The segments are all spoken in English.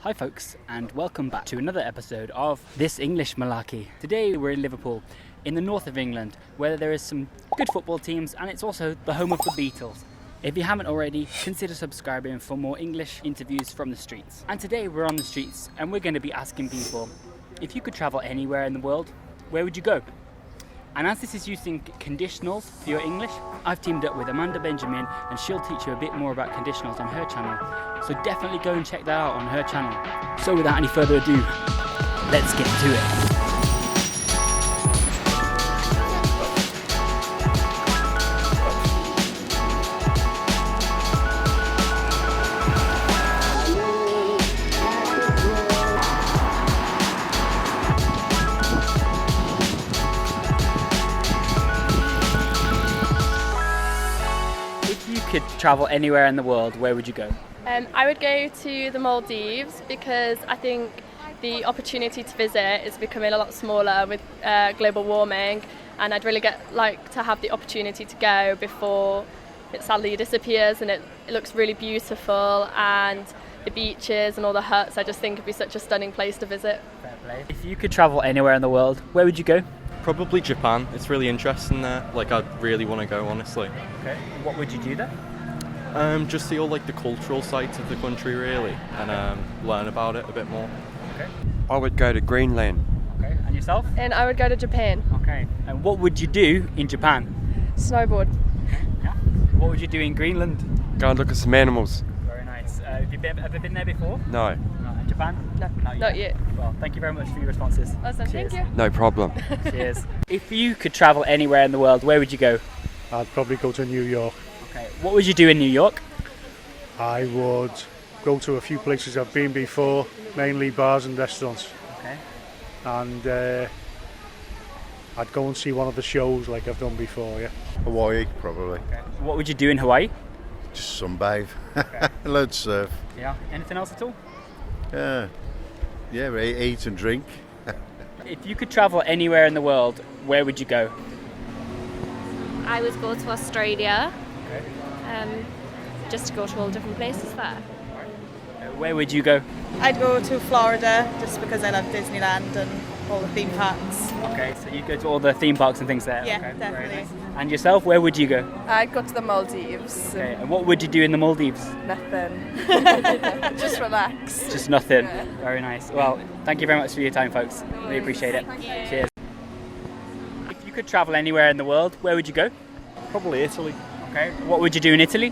Hi folks, and welcome back to another episode of This English Malarkey. Today we're in Liverpool, in the north of England, where there is some good football teams and it's also the home of the Beatles. If you haven't already, consider subscribing for more English interviews from the streets. And today we're on the streets and we're going to be asking people, if you could travel anywhere in the world, where would you go? And as this is using conditionals for your English, I've teamed up with Amanda Benjamim and she'll teach you a bit more about conditionals on her channel. So definitely go and check that out on her channel. So without any further ado, let's get to it. If you could travel anywhere in the world, where would you go? I would go to the Maldives because I think the opportunity to visit is becoming a lot smaller with global warming, and I'd really like to have the opportunity to go before it sadly disappears, and it looks really beautiful, and the beaches and all the huts, I just think it'd be such a stunning place to visit. Fair play. If you could travel anywhere in the world, where would you go? Probably Japan. It's really interesting there. I'd really want to go, honestly. Okay. What would you do there? Just see all the cultural sites of the country, really, and learn about it a bit more. Okay. I would go to Greenland. Okay. And yourself? And I would go to Japan. Okay. And what would you do in Japan? Snowboard. Yeah. What would you do in Greenland? Go and look at some animals. Very nice. Have you ever been there before? No, In Japan? No, not yet. Well, thank you very much for your responses. Awesome, Cheers. thank you. no problem. Cheers. If you could travel anywhere in the world, where would you go? I'd probably go to New York. Okay. What would you do in New York? I would go to a few places I've been before, mainly bars and restaurants. Okay. And I'd go and see one of the shows like I've done before, yeah. Hawaii, probably. Okay. What would you do in Hawaii? Just sunbathe. Okay. Load surf. Yeah. Anything else at all? Yeah, eat and drink. If you could travel anywhere in the world, where would you go? I would go to Australia, Okay. just to go to all different places there. Where would you go? I'd go to Florida just because I love Disneyland and all the theme parks. Okay, so you go to all the theme parks and things there? Yeah, Okay, very definitely. nice. And yourself, where would you go? I'd go to the Maldives. Okay, and what would you do in the Maldives? Nothing. Just relax. Just nothing. Very nice. Well, thank you very much for your time, folks. Really appreciate it. Cheers. If you could travel anywhere in the world, where would you go? Probably Italy. Okay. What would you do in Italy?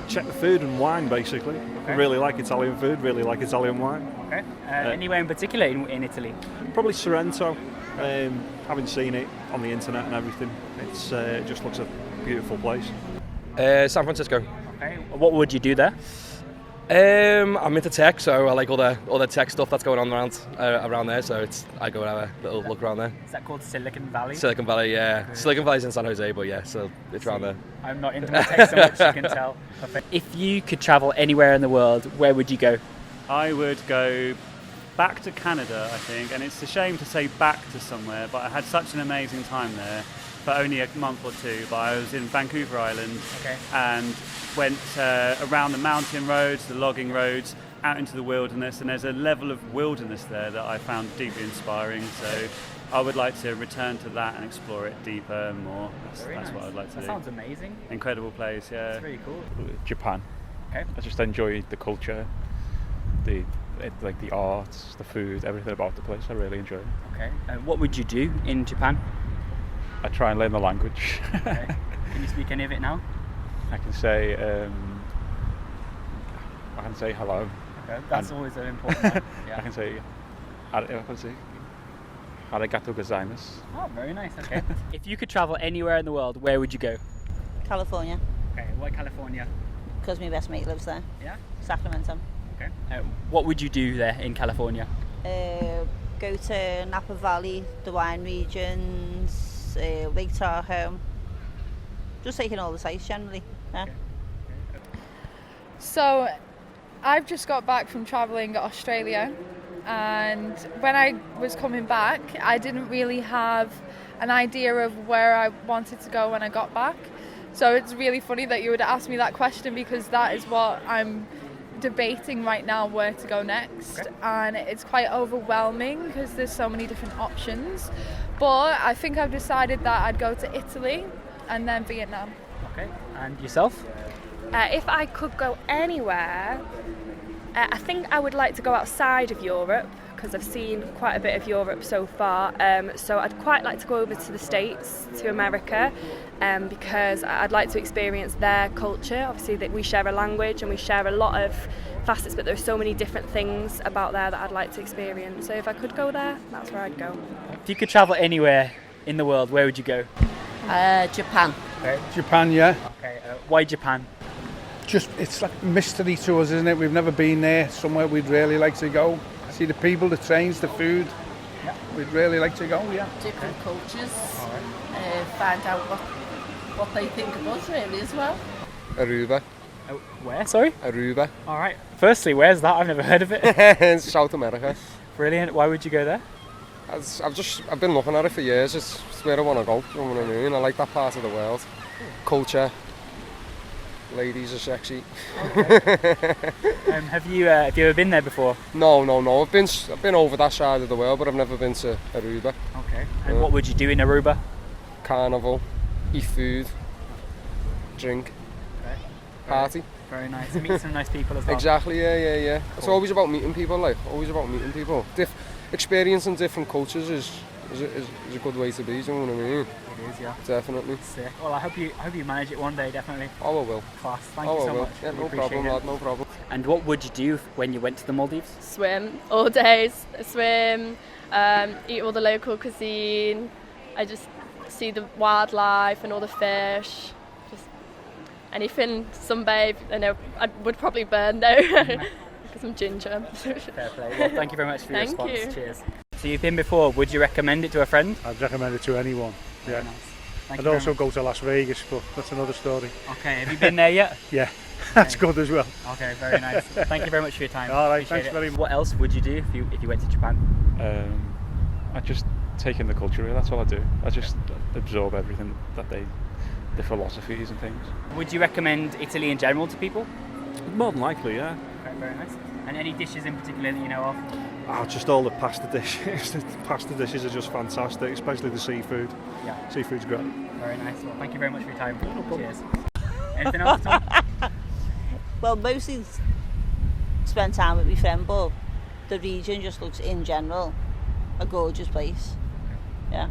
Check the food and wine, basically. Okay. Really like Italian food, really like Italian wine. Okay. Anywhere in particular in Italy? Probably Sorrento. Having seen it on the internet and everything, it just looks a beautiful place. San Francisco. Okay. What would you do there? I'm into tech, so I like all the tech stuff that's going on around there. So I go and have a little look around there. Is that called Silicon Valley? Silicon Valley, yeah. Silicon Valley's in San Jose, but yeah, so it's around there. I'm not into my tech so much, you can tell. If you could travel anywhere in the world, where would you go? I would go back to Canada, I think, and it's a shame to say back to somewhere, but I had such an amazing time there for only a month or two. But I was in Vancouver Island and went around the mountain roads, the logging roads, out into the wilderness, and there's a level of wilderness there that I found deeply inspiring. So I would like to return to that and explore it deeper and more. That's what I'd like to do. That sounds amazing. Incredible place, yeah. That's really cool. Japan. Okay. I just enjoy the culture, the arts, the food, everything about the place. I really enjoy it. Okay. What would you do in Japan? I try and learn the language. Okay. Can you speak any of it now? I can say hello. Okay. That's always an important one. Yeah. I can say arigato gozaimasu. Oh, very nice. Okay. If you could travel anywhere in the world, where would you go? California, Okay. Why California? because my best mate lives there. Yeah. Sacramento. Okay. What would you do there in California? Go to Napa Valley, the wine regions, Lake Tahoe. Just taking all the sights generally. Yeah. So, I've just got back from travelling Australia, and when I was coming back, I didn't really have an idea of where I wanted to go when I got back. So it's really funny that you would ask me that question, because that is what I'm debating right now where to go next, and it's quite overwhelming because there's so many different options. But I think I've decided that I'd go to Italy and then Vietnam. Okay, and yourself? If I could go anywhere, I think I would like to go outside of Europe because I've seen quite a bit of Europe so far. So I'd quite like to go over to the States, to America, because I'd like to experience their culture. Obviously, that we share a language and we share a lot of facets, but there's so many different things about there that I'd like to experience. So if I could go there, that's where I'd go. If you could travel anywhere in the world, where would you go? Japan. Okay. Japan, yeah. Okay. Why Japan? Just, it's like a mystery to us, isn't it? We've never been there. Somewhere we'd really like to go. See the people, the trains, the food. Yeah. We'd really like to go, yeah. Different cultures. Find out what they think of us, really, as well. Aruba. Where, sorry? Aruba. All right. Firstly, where's that? I've never heard of it. It's South America. Brilliant. Why would you go there? I've been looking at it for years. It's where I want to go. You know what I mean? I like that part of the world. Culture. Ladies are sexy. Okay. Have you ever been there before? No. I've been over that side of the world, but I've never been to Aruba. Okay. And what would you do in Aruba? Carnival, eat food, drink, party. Very nice. Meet some nice people as well. Exactly. Yeah. Cool. It's always about meeting people. Experiencing different cultures is a good way to be. Do you know what I mean? It is, yeah. Definitely. Sick. Well, I hope you manage it one day, definitely. Oh, I will. Class. Thank you so much. Yeah, We no appreciate problem, it. lad. No problem. And what would you do when you went to the Maldives? Swim all days. Swim, eat all the local cuisine. I just see the wildlife and all the fish. Just anything, sunbathe. I know I would probably burn though because I'm ginger. Fair play. Well, thank you very much for your response. Thank you. Cheers. So you've been before. Would you recommend it to a friend? I'd recommend it to anyone. Yeah. Very nice. Thank I'd you very also much. go to Las Vegas, but that's another story. Okay. Have you been there yet? Yeah, that's good as well. Okay. Very nice. Thank you very much for your time. All right. Appreciate Thanks it. very much. What else would you do if you went to Japan? I just take in the culture. That's all I do. I just absorb everything that the philosophies and things. Would you recommend Italy in general to people? More than likely, yeah. Okay, very nice. And any dishes in particular that you know of? Oh, just all the pasta dishes. The pasta dishes are just fantastic, especially the seafood. Yeah. Seafood's great. Very nice. Well, thank you very much for your time. Cheers. Anything else, Tom? Well, mostly spend time with my friend, but the region just looks, in general, a gorgeous place. Yeah.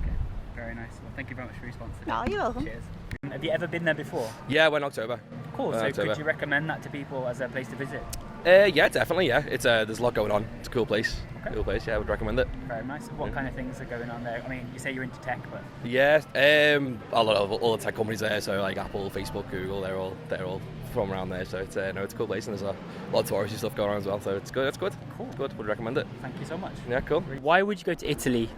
Okay. Very nice. Well, thank you very much for your response today. No, you're welcome. Cheers. Have you ever been there before? Yeah, when October. Cool. So October. could you recommend that to people as a place to visit? Yeah, definitely. Yeah, it's there's a lot going on. It's a cool place. Okay. Cool place. Yeah, I would recommend it. Very nice. What kind of things are going on there? I mean, you say you're into tech, but Yeah, a lot of all the tech companies there. So like Apple, Facebook, Google, they're all from around there. So it's it's a cool place, and there's a lot of touristy stuff going on as well. So it's good. It's good. Cool. It's good. Would recommend it. Thank you so much. Yeah, cool. Why would you go to Italy?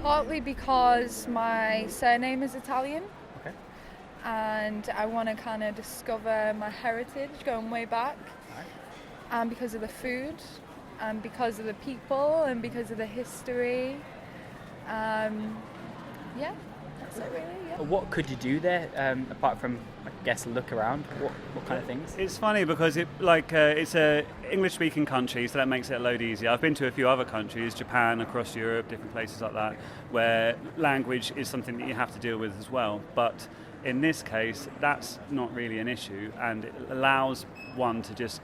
Partly because my surname is Italian. Okay. And I want to kind of discover my heritage going way back. Alright. And because of the food, and because of the people, and because of the history. Yeah, that's it really, yeah. What could you do there apart from, I guess, look around? What kind of things? It's funny because it's a English-speaking country, so that makes it a load easier. I've been to a few other countries, Japan, across Europe, different places like that, where language is something that you have to deal with as well. But in this case, that's not really an issue, and it allows one to just,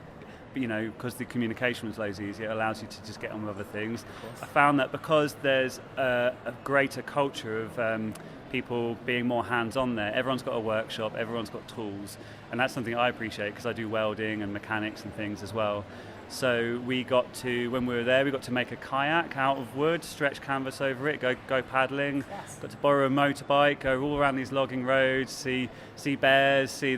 because the communication was loads easier, it allows you to just get on with other things. I found that because there's a greater culture of people being more hands-on there, everyone's got a workshop, everyone's got tools, and that's something I appreciate because I do welding and mechanics and things as well. So when we were there, we got to make a kayak out of wood, stretch canvas over it, go paddling, got to borrow a motorbike, go all around these logging roads, see bears, see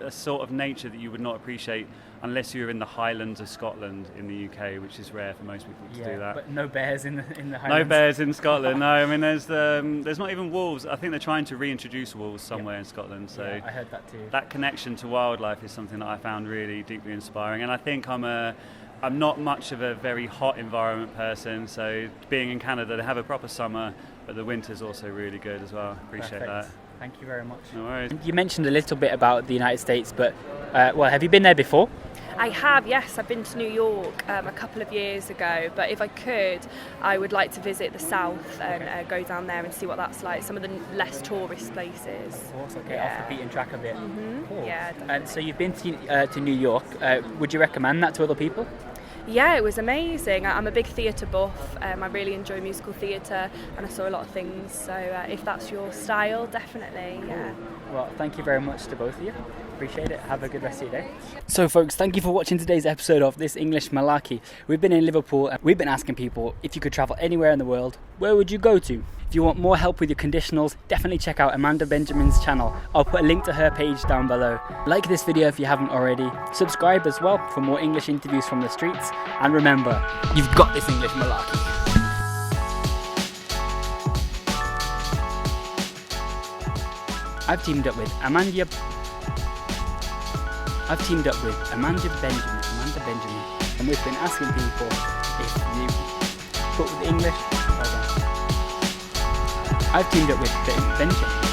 a sort of nature that you would not appreciate unless you're in the Highlands of Scotland in the UK, which is rare for most people to do that. But no bears in the Highlands. No bears in Scotland. No, I mean there's not even wolves. I think they're trying to reintroduce wolves somewhere in Scotland. So yeah, I heard that too. That connection to wildlife is something that I found really deeply inspiring, and I think I'm not much of a very hot environment person. So being in Canada, they have a proper summer, but the winter's also really good as well. Appreciate Perfect. that. Thank you very much. No worries. You mentioned a little bit about the United States, but have you been there before? I have, yes. I've been to New York a couple of years ago, but if I could, I would like to visit the South and go down there and see what that's like, some of the less tourist places. Of course, okay, off the beaten track a bit. Cool. Yeah, And so you've been to New York. Would you recommend that to other people? Yeah, it was amazing. I'm a big theatre buff. I really enjoy musical theatre, and I saw a lot of things. So if that's your style, definitely, yeah. Well, thank you very much to both of you. Appreciate it. Have a good rest of your day. So folks, thank you for watching today's episode of This English Malarkey. We've been in Liverpool and we've been asking people, if you could travel anywhere in the world, where would you go to? If you want more help with your conditionals, definitely check out Amanda Benjamin's channel. I'll put a link to her page down below. Like this video if you haven't already. Subscribe as well for more English interviews from the streets. And remember, you've got this English Malarkey. I've teamed up with Amanda Benjamin, and we've been asking people if you put with English. I've teamed up with Benjamin.